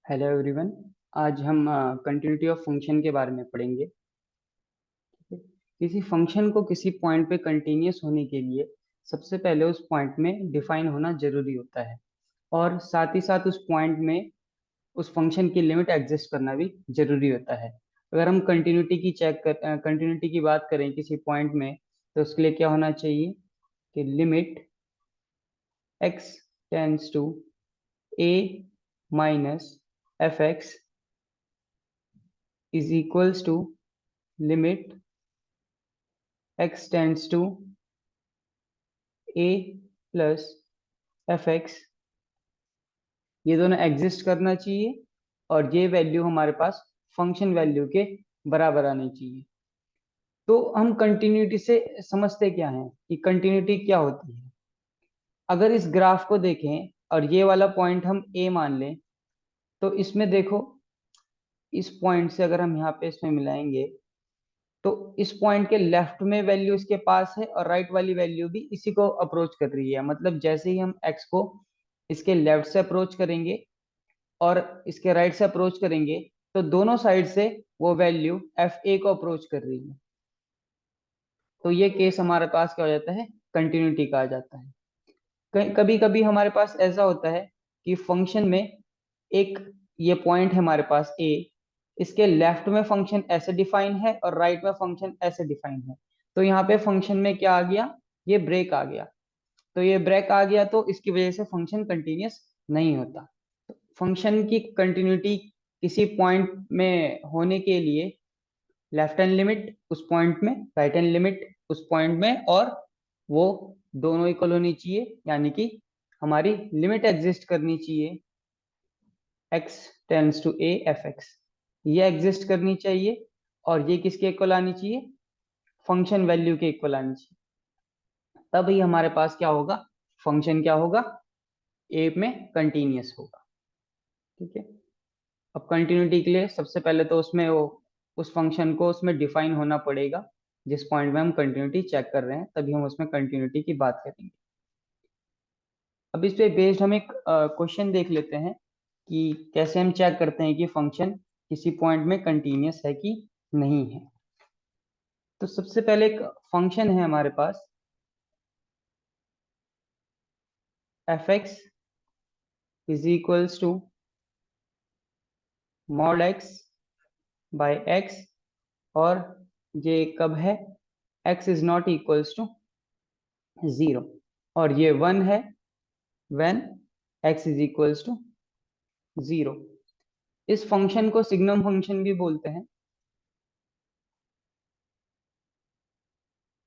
Hello everyone. आज हम continuity of function के बारे में पढ़ेंगे। किसी फंक्शन को किसी पॉइंट पे कंटिन्यूअस होने के लिए सबसे पहले उस पॉइंट में डिफाइन होना जरूरी होता है, और साथ ही साथ उस पॉइंट में उस फंक्शन की लिमिट एग्जिस्ट करना भी जरूरी होता है। अगर हम कंटिन्यूटी की बात करें किसी पॉइंट में, तो उसके लिए क्या होना चाहिए कि limit x tends to a minus F X is equals to limit x tends to a plus F X. ये दोनों एग्जिस्ट करना चाहिए और ये वैल्यू हमारे पास फंक्शन वैल्यू के बराबर आनी चाहिए। तो हम कंटिन्यूटी से समझते क्या है कि कंटिन्यूटी क्या होती है। अगर इस ग्राफ को देखें और ये वाला पॉइंट हम ए मान लें, तो इसमें देखो, इस पॉइंट से अगर हम यहाँ पे इसमें मिलाएंगे, तो इस पॉइंट के लेफ्ट में वैल्यू इसके पास है और राइट वाली वैल्यू भी इसी को अप्रोच कर रही है। मतलब जैसे ही हम एक्स को इसके लेफ्ट से अप्रोच करेंगे और इसके राइट से अप्रोच करेंगे, तो दोनों साइड से वो वैल्यू एफ ए को अप्रोच कर रही है। तो ये केस हमारे पास क्या हो जाता है, कंटिन्यूटी का आ जाता है। कभी कभी हमारे पास ऐसा होता है कि फंक्शन में एक ये पॉइंट है हमारे पास ए, इसके लेफ्ट में फंक्शन ऐसे डिफाइन है और राइट में फंक्शन ऐसे डिफाइन है। तो यहाँ पे फंक्शन में क्या आ गया, ये ब्रेक आ गया। तो ये ब्रेक आ गया तो इसकी वजह से फंक्शन कंटिन्यूअस नहीं होता। फंक्शन की कंटिन्यूटी किसी पॉइंट में होने के लिए लेफ्ट हैंड लिमिट उस पॉइंट में, राइट हैंड लिमिट उस पॉइंट में, और वो दोनों इक्वल होनी चाहिए। यानी कि हमारी लिमिट एग्जिस्ट करनी चाहिए, x tends to a F X, ये एग्जिस्ट करनी चाहिए। और ये किसके इक्वल आनी चाहिए, फंक्शन वैल्यू के इक्वल आनी चाहिए। तभी हमारे पास क्या होगा, फंक्शन क्या होगा, a में कंटिन्यूअस होगा। ठीक है। अब कंटिन्यूटी के लिए सबसे पहले तो उसमें वो उस फंक्शन को उसमें डिफाइन होना पड़ेगा जिस पॉइंट में हम कंटिन्यूटी चेक कर रहे हैं, तभी हम उसमें कंटिन्यूटी की बात करेंगे। अब इस पे बेस्ड हम एक क्वेश्चन देख लेते हैं कि कैसे हम चेक करते हैं कि फंक्शन किसी पॉइंट में कंटिन्यूअस है कि नहीं है। तो सबसे पहले एक फंक्शन है हमारे पास F X is equals to mod X by X, और ये कब है, x is not equals to zero, और ये वन है when x is equals to zero. इस फंक्शन को सिग्नम फंक्शन भी बोलते हैं।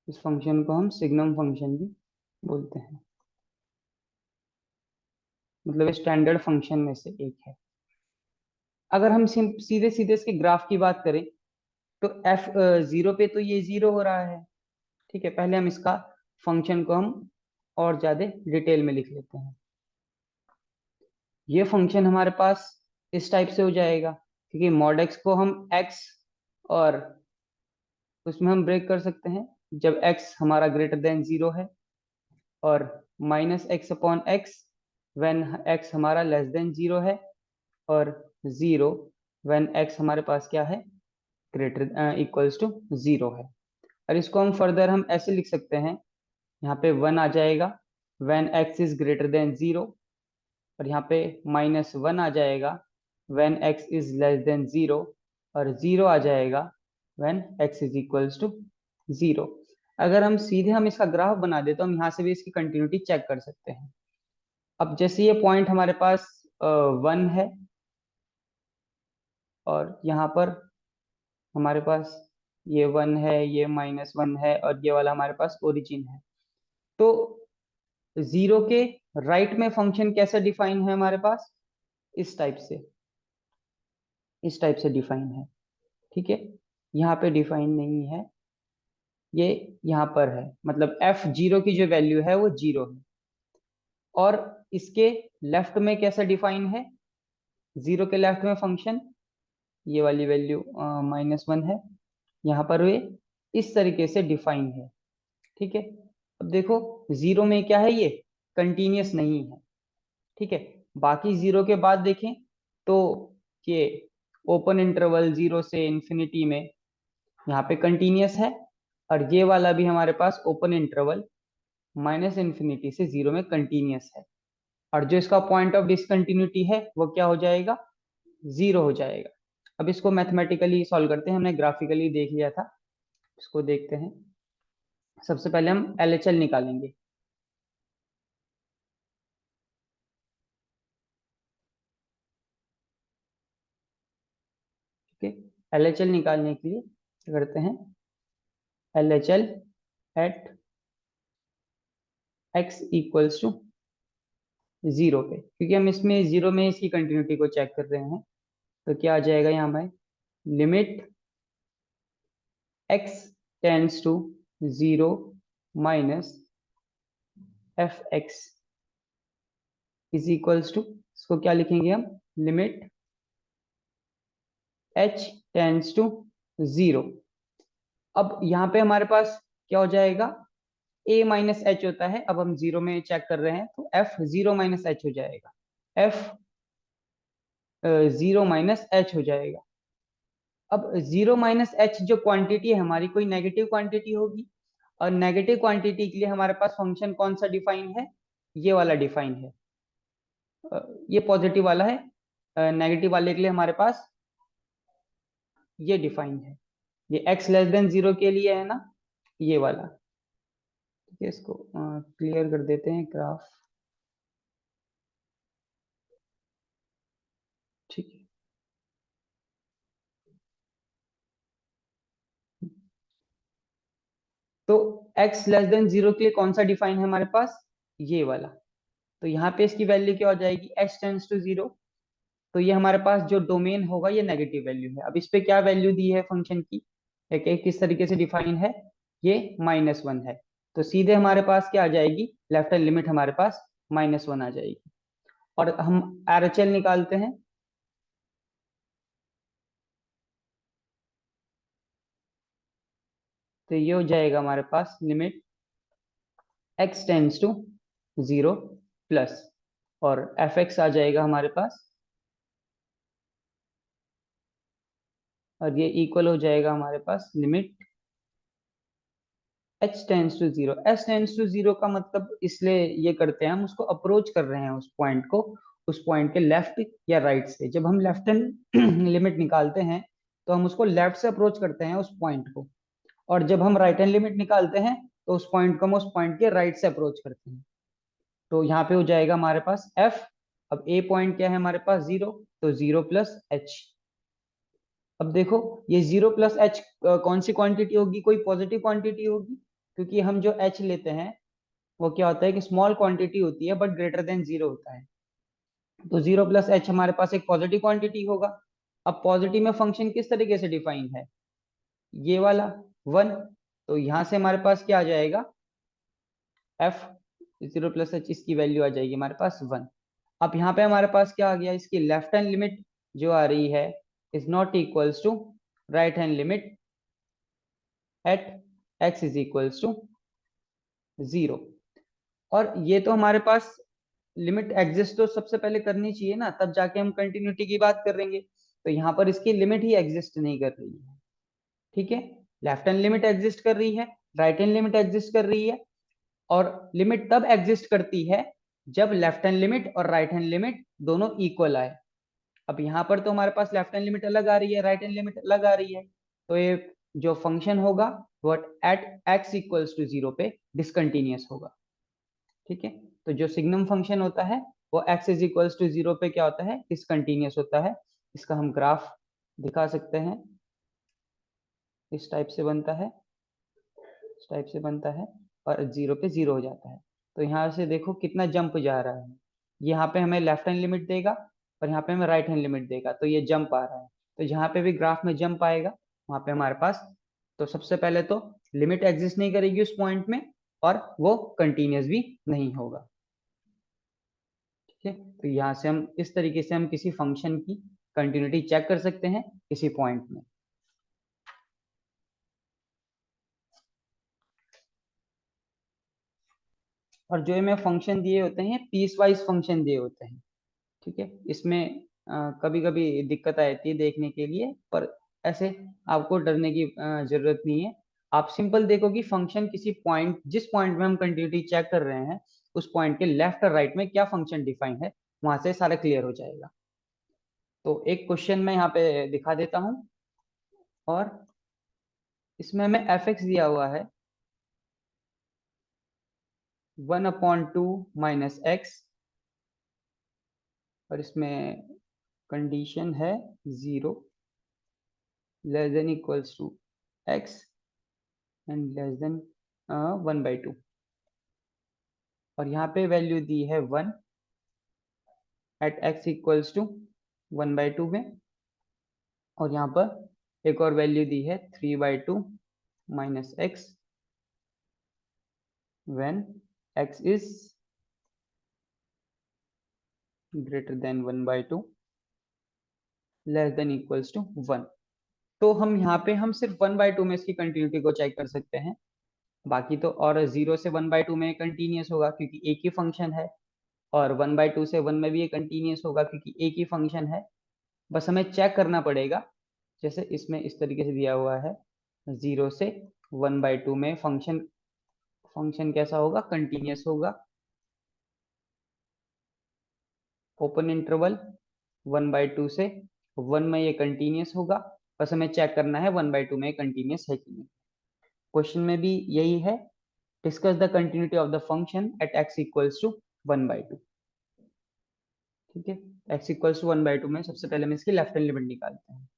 इस फंक्शन को हम सिग्नम फंक्शन भी बोलते हैं, मतलब स्टैंडर्ड फंक्शन में से एक है। अगर हम सीधे सीधे इसके ग्राफ की बात करें, तो एफ जीरो पे तो ये जीरो हो रहा है। ठीक है, पहले हम इसका फंक्शन को हम और ज्यादा डिटेल में लिख लेते हैं। ये फंक्शन हमारे पास इस टाइप से हो जाएगा, क्योंकि मॉड एक्स को हम एक्स और उसमें हम ब्रेक कर सकते हैं जब एक्स हमारा ग्रेटर देन जीरो है, और minus x upon x when x हमारा लेस देन जीरो है, और जीरो वेन एक्स हमारे पास क्या है, ग्रेटर इक्वल्स टू जीरो है। और इसको हम फर्दर हम ऐसे लिख सकते हैं, यहाँ पे वन आ जाएगा when X is greater than zero, और यहाँ पे माइनस वन आ जाएगा when X is less than zero, और जीरो आ जाएगा when X is equals to zero. अगर हम सीधे हम इसका ग्राफ बना दे तो हम यहाँ से भी इसकी कंटिन्यूटी चेक कर सकते हैं। अब जैसे ये पॉइंट हमारे पास वन है, और यहाँ पर हमारे पास ये वन है, ये माइनस वन है, और ये वाला हमारे पास ओरिजिन है। तो जीरो के राइट में फंक्शन कैसे डिफाइन है हमारे पास, इस टाइप से, इस टाइप से डिफाइन है। ठीक है, यहाँ पे डिफाइन नहीं है, ये यहाँ पर है। मतलब एफ जीरो की जो वैल्यू है वो जीरो है। और इसके लेफ्ट में कैसा डिफाइन है, जीरो के लेफ्ट में फंक्शन, ये वाली वैल्यू माइनस वन है, यहाँ पर वे इस तरीके से डिफाइन है। ठीक है। अब देखो, जीरो में क्या है, ये कंटिन्यूअस नहीं है। ठीक है, बाकी जीरो के बाद देखें तो कि ओपन इंटरवल 0 से इंफिनिटी में यहाँ पे कंटिन्यूस है, और ये वाला भी हमारे पास ओपन इंटरवल -∞ से 0 में कंटिन्यूस है, और जो इसका पॉइंट ऑफ डिसकंटिन्यूटी है वो क्या हो जाएगा, 0 हो जाएगा। अब इसको मैथमेटिकली सॉल्व करते हैं, हमने ग्राफिकली देख लिया था, इसको देखते हैं। सबसे पहले हम LHL निकालेंगे। ठीक है, LHL निकालने के लिए क्या करते हैं, LHL at x equals to 0 पे, क्योंकि हम इसमें 0 में इसकी कंटिन्यूटी को चेक कर रहे हैं, तो क्या आ जाएगा यहाँ पे, limit x tends to 0 minus fx is equals to, इसको क्या लिखेंगे हम, लिमिट h टेंड्स टू 0। अब यहाँ पे हमारे पास क्या हो जाएगा, a माइनस एच होता है, अब हम 0 में चेक कर रहे हैं तो f 0 माइनस एच हो जाएगा, f 0 माइनस एच हो जाएगा। अब 0 माइनस एच जो क्वांटिटी है हमारी, कोई नेगेटिव क्वांटिटी होगी, और नेगेटिव क्वांटिटी के लिए हमारे पास फंक्शन कौन सा डिफाइन है, ये वाला डिफाइन है, ये पॉजिटिव वाला है, नेगेटिव वाले के लिए हमारे पास ये डिफाइन है, ये x लेस देन 0 के लिए है ना, ये वाला। ठीक है, इसको क्लियर कर देते हैं ग्राफ। ठीक है, तो x लेस देन 0 के लिए कौन सा डिफाइन है हमारे पास, ये वाला। तो यहाँ पे इसकी वैल्यू क्या हो जाएगी, h टेंड्स टू 0, तो ये हमारे पास जो डोमेन होगा ये नेगेटिव वैल्यू है। अब इस पे क्या वैल्यू दी है फंक्शन की, एक किस तरीके से डिफाइन है, ये -1 है, तो सीधे हमारे पास क्या आ जाएगी, लेफ्ट हैंड लिमिट हमारे पास -1 आ जाएगी। और हम RHL निकालते हैं, तो ये हो जाएगा हमारे पास limit x tends to 0 plus, और fx आ जाएगा हमारे पास, और ये इक्वल हो जाएगा हमारे पास limit h tends to 0। h tends to 0 का मतलब इसलिए ये करते हैं, हम उसको अप्रोच कर रहे हैं उस पॉइंट को, उस पॉइंट के लेफ्ट या राइट से। जब हम लेफ्ट हैंड लिमिट निकालते हैं तो हम उसको लेफ्ट से अप्रोच करते हैं उस पॉइंट को, और जब हम राइट हैंड लिमिट निकालते हैं तो उस पॉइंट को हम उस पॉइंट के राइट से अप्रोच करते हैं। तो यहाँ पे हो जाएगा हमारे पास f, अब a पॉइंट क्या है हमारे पास 0, तो 0 प्लस h। अब देखो ये 0 प्लस एच कौन सी क्वांटिटी होगी, कोई पॉजिटिव क्वांटिटी होगी, क्योंकि हम जो h लेते हैं वो क्या होता है कि स्मॉल क्वांटिटी होती है बट ग्रेटर देन 0 होता है, तो 0 प्लस एच हमारे पास एक पॉजिटिव क्वांटिटी होगा। अब पॉजिटिव में फंक्शन किस तरीके से डिफाइन है, ये वाला 1, तो यहां से हमारे पास क्या आ जाएगा, f 0 प्लस एच, इसकी वैल्यू आ जाएगी हमारे पास 1। अब यहाँ पे हमारे पास क्या आ गया, इसकी लेफ्ट हैंड लिमिट जो आ रही है is not equals to right hand limit at x is equals to 0। और ये तो हमारे पास लिमिट एग्जिस्ट तो सबसे पहले करनी चाहिए ना, तब जाके हम कंटिन्यूटी की बात करेंगे, तो यहाँ पर इसकी लिमिट ही एग्जिस्ट नहीं कर रही है। ठीक है, लेफ्ट हैंड लिमिट एग्जिस्ट कर रही है, राइट हैंड लिमिट एग्जिस्ट कर रही है, और लिमिट तब एग्जिस्ट करती है जब लेफ्ट हैंड लिमिट और राइट हैंड लिमिट दोनों इक्वल आए। अब यहाँ पर तो हमारे पास लेफ्ट हैंड लिमिट अलग आ रही है, राइट हैंड लिमिट अलग आ रही है, तो ये जो फंक्शन होगा वो एट x इक्वल्स टू 0 पे डिसकंटिन्यूअस होगा। ठीक है, तो जो सिग्नम फंक्शन होता है वो x इज इक्वल्स टू 0 पे क्या होता है, डिसकंटिन्यूअस होता है। इसका हम ग्राफ दिखा सकते हैं, इस टाइप से बनता है, इस टाइप से बनता है, और 0 पे 0 हो जाता है। तो यहाँ से देखो कितना जंप जा रहा है, यहाँ पे हमें लेफ्ट हैंड लिमिट देगा और यहाँ पे हमें राइट हैंड लिमिट देगा, तो ये जंप आ रहा है। तो जहाँ पे भी ग्राफ में जंप आएगा वहां पे हमारे पास, तो सबसे पहले तो लिमिट एग्जिस्ट नहीं करेगी उस पॉइंट में, और वो कंटिन्यूस भी नहीं होगा। ठीक है, तो यहाँ से हम इस तरीके से हम किसी फंक्शन की कंटिन्यूटी चेक कर सकते हैं किसी पॉइंट में। और जो हमें फंक्शन दिए होते हैं पीस वाइज फंक्शन दिए होते हैं। ठीक है, इसमें कभी कभी दिक्कत आती है देखने के लिए, पर ऐसे आपको डरने की जरूरत नहीं है। आप सिंपल देखो कि फंक्शन किसी पॉइंट, जिस पॉइंट में हम कंटिन्यूटी चेक कर रहे हैं उस पॉइंट के लेफ्ट और राइट में क्या फंक्शन डिफाइन है, वहां से सारा क्लियर हो जाएगा। तो एक क्वेश्चन मैं यहाँ पे दिखा देता हूँ, और इसमें हमें एफ एक्स दिया हुआ है 1/2 माइनस एक्स, और इसमें कंडीशन है 0 less than equals to X and less than 1/2, और यहाँ पे वैल्यू दी है 1 एट एक्स इक्वल्स टू 1/2 में, और यहाँ पर एक और वैल्यू दी है 3/2 minus X when X is greater than 1/2 less than equals to 1। तो हम यहाँ पे हम सिर्फ 1/2 में इसकी कंटिन्यूटी को चेक कर सकते हैं, बाकी तो, और 0 से 1/2 में कंटिन्यूस होगा क्योंकि एक ही फंक्शन है, और 1/2 से 1 में भी ये कंटिन्यूस होगा क्योंकि एक ही फंक्शन है। बस हमें चेक करना पड़ेगा, जैसे इसमें इस तरीके से दिया हुआ है 0 से 1/2 में फंक्शन कैसा होगा, कंटिन्यूस होगा, ओपन इंटरवल 1/2 से 1 में ये कंटिन्यूस होगा। बस हमें चेक करना है 1/2 में कंटिन्यूस है कि नहीं। क्वेश्चन में भी यही है, discuss the continuity of the function at x equals to 1/2। ठीक है, x इक्वल्स टू 1/2 में सबसे पहले हम इसकी लेफ्ट हैंड लिमिट निकालते हैं।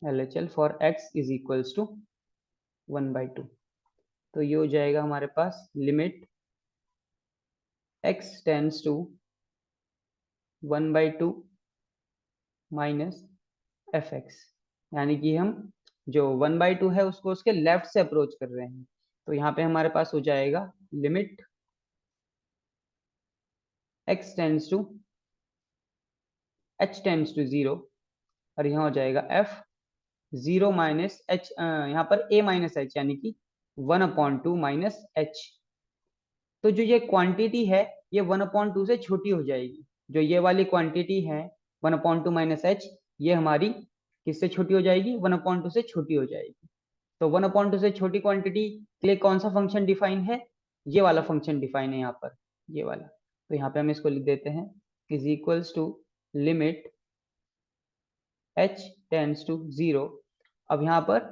LHL for x is equals to 1/2, तो ये हो जाएगा हमारे पास limit x tends to 1/2 minus fx, यानी कि हम जो 1/2 है उसको उसके लेफ्ट से अप्रोच कर रहे हैं, तो यहाँ पे हमारे पास हो जाएगा limit x tends to h tends to 0, और यहाँ हो जाएगा f 0 माइनस h, यहाँ पर a माइनस एच यानी कि 1/2 माइनस h। तो जो ये क्वांटिटी है ये 1/2 से छोटी हो जाएगी, जो ये वाली क्वांटिटी है 1/2 माइनस एच, ये हमारी किससे छोटी हो जाएगी, 1/2 से छोटी हो जाएगी। तो 1/2 से छोटी क्वांटिटी के लिए कौन सा फंक्शन डिफाइन है, ये वाला फंक्शन डिफाइन है यहाँ पर, ये वाला। तो यहाँ पे हम इसको लिख देते हैं is equals to limit h tends to 0। अब यहाँ पर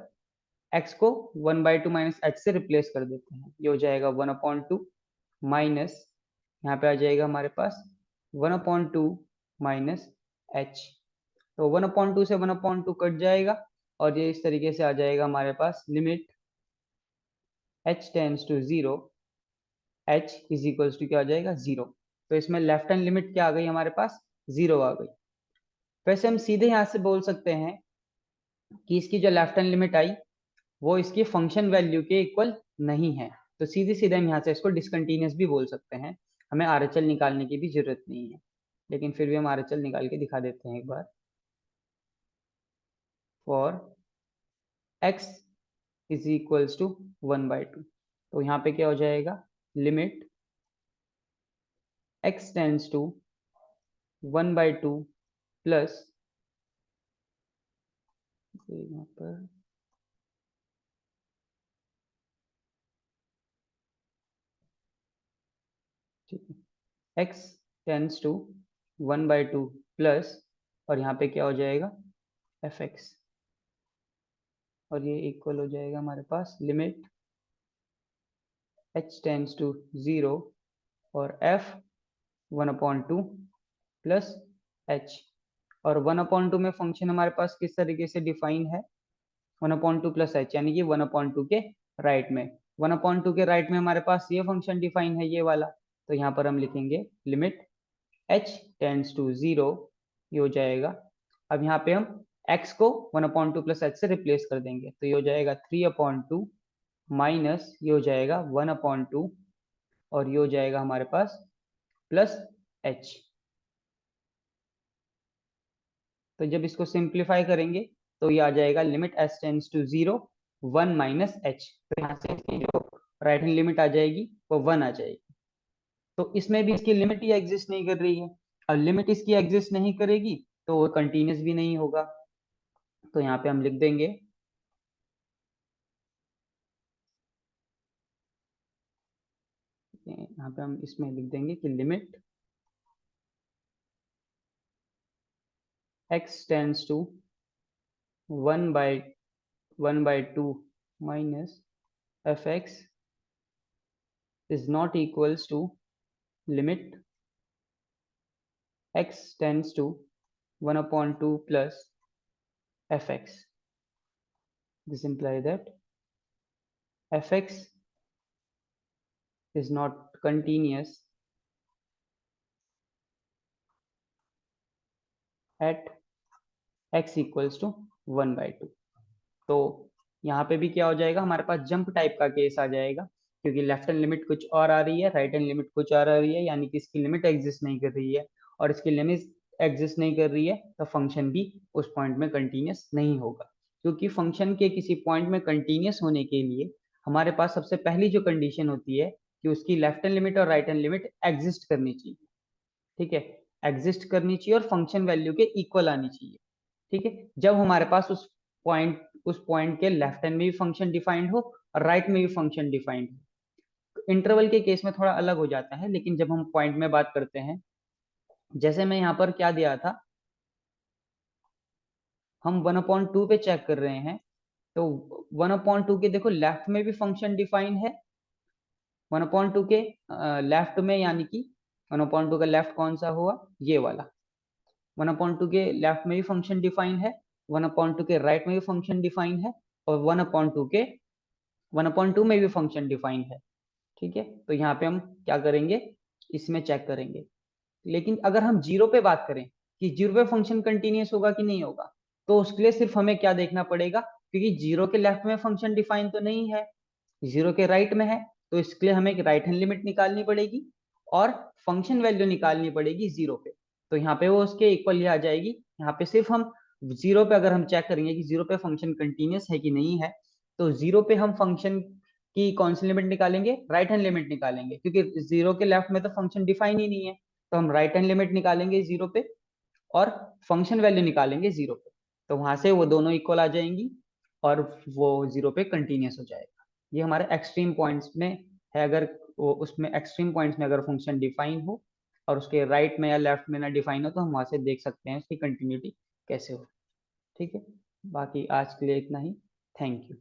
x को 1/2 माइनस एच से रिप्लेस कर देते हैं, ये हो जाएगा 1/2 माइनस, यहाँ पे आ जाएगा हमारे पास 1/2 माइनस एच। तो 1/2 से 1/2 कट जाएगा, और ये इस तरीके से आ जाएगा हमारे पास limit h tends to 0, h is equals to क्या आ जाएगा 0। तो इसमें लेफ्ट हैंड लिमिट क्या आ गई हमारे पास, 0 आ गई। वैसे हम सीधे यहाँ से बोल सकते हैं कि इसकी जो लेफ्ट हैंड लिमिट आई वो इसकी फंक्शन वैल्यू के इक्वल नहीं है, तो सीधे सीधे हम यहाँ से इसको डिसकंटिन्यूअस भी बोल सकते हैं, हमें RHL निकालने की भी जरूरत नहीं है, लेकिन फिर भी हम RHL निकाल के दिखा देते हैं एक बार। For x is equals to 1/2, तो यहाँ पे क्या हो जाएगा, limit x tends to 1/2 plus, यहाँ पर ठीक है, x टेंड्स टू 1/2 प्लस, और यहाँ पे क्या हो जाएगा fx, और ये इक्वल हो जाएगा हमारे पास लिमिट h टेंड्स टू 0 और f 1/2 प्लस h, और 1/2 में फंक्शन हमारे पास किस तरीके से डिफाइन है, 1/2 प्लस h, यानी कि 1/2 के राइट में, 1/2 के राइट में हमारे पास ये फंक्शन डिफाइन है, ये वाला। तो यहाँ पर हम लिखेंगे लिमिट h टेंड्स टू 0, ये हो जाएगा। अब यहाँ पे हम x को 1/2 प्लस h से रिप्लेस कर देंगे, तो ये हो जाएगा 3/2 माइनस, ये हो जाएगा 1/2, और ये हो जाएगा हमारे पास प्लस h। तो जब इसको सिंप्लीफाई करेंगे तो ये आ जाएगा limit s tends to 0 1 minus h, तो यहाँ से इसकी जो राइट हैंड लिमिट आ जाएगी वो 1 आ जाएगी। तो इसमें भी इसकी लिमिट ही एग्जिस्ट नहीं कर रही है। अब लिमिट इसकी एग्जिस्ट नहीं करेगी तो वो कंटिन्यूस भी नहीं होगा। तो यहाँ पे हम लिख देंगे यहाँ पे हम इसमें लिख देंगे कि limit x tends to 1/2 minus fx is not equals to limit x tends to 1/2 plus fx. This implies that fx is not continuous at x equals to 1/2. तो यहाँ पे भी क्या हो जाएगा, हमारे पास जंप टाइप का केस आ जाएगा, क्योंकि लेफ्ट हैंड लिमिट कुछ और आ रही है, राइट हैंड लिमिट कुछ और आ रही है, यानी कि इसकी लिमिट एग्जिस्ट नहीं कर रही है, और इसकी लिमिट एग्जिस्ट नहीं कर रही है तो फंक्शन भी उस पॉइंट में कंटिन्यूस नहीं होगा। क्योंकि फंक्शन के किसी पॉइंट में कंटिन्यूस होने के लिए हमारे पास सबसे पहली जो कंडीशन होती है कि उसकी लेफ्ट हैंड लिमिट और राइट हैंड लिमिट एग्जिस्ट करनी चाहिए। ठीक है, एग्जिस्ट करनी चाहिए और फंक्शन वैल्यू के इक्वल आनी चाहिए। ठीक है, जब हमारे पास उस पॉइंट के लेफ्ट हैंड में भी फंक्शन डिफाइंड हो और राइट में भी फंक्शन डिफाइंड हो। इंटरवल के केस में थोड़ा अलग हो जाता है, लेकिन जब हम पॉइंट में बात करते हैं, जैसे मैं यहाँ पर क्या दिया था, हम 1/2 पे चेक कर रहे हैं, तो 1/2 के देखो लेफ्ट में भी फंक्शन डिफाइंड है, 1/2 के लेफ्ट में, यानी कि 1/2 का लेफ्ट कौन सा हुआ, ये वाला। 1/2 के लेफ्ट में भी फंक्शन डिफाइन है, 1/2 के राइट में भी फंक्शन डिफाइन है, और 1/2 में भी फंक्शन डिफाइन है। ठीक है, तो यहाँ पे हम क्या करेंगे, इसमें चेक करेंगे। लेकिन अगर हम जीरो पे बात करें कि जीरो पे फंक्शन कंटिन्यूस होगा कि नहीं होगा, तो उसके लिए सिर्फ हमें क्या देखना पड़ेगा, क्योंकि जीरो के लेफ्ट में फंक्शन डिफाइन तो नहीं है, जीरो के राइट में है, तो इसके लिए हमें एक राइट हैंड लिमिट निकालनी पड़ेगी और फंक्शन वैल्यू निकालनी पड़ेगी जीरो पे। तो यहाँ पे वो उसके इक्वल ही आ जाएगी। यहाँ पे सिर्फ हम जीरो पे अगर हम चेक करेंगे कि जीरो पे फंक्शन कंटिन्यूस है कि नहीं है, तो जीरो पे हम फंक्शन की कौन सी लिमिट निकालेंगे, राइट हैंड लिमिट निकालेंगे, क्योंकि जीरो के लेफ्ट में तो फंक्शन डिफाइन ही नहीं है। तो हम राइट हैंड लिमिट निकालेंगे जीरो पे और फंक्शन वैल्यू निकालेंगे जीरो पे, तो वहां से वो दोनों इक्वल आ जाएंगी और वो जीरो पे कंटिन्यूस हो जाएगा। ये हमारे एक्सट्रीम पॉइंट्स में है, अगर वो उसमें एक्सट्रीम पॉइंट्स में अगर फंक्शन डिफाइन हो और उसके राइट में या लेफ्ट में ना डिफाइन हो, तो हम वहां से देख सकते हैं उसकी कंटिन्यूटी कैसे हो। ठीक है, बाकी आज के लिए इतना ही। Thank you.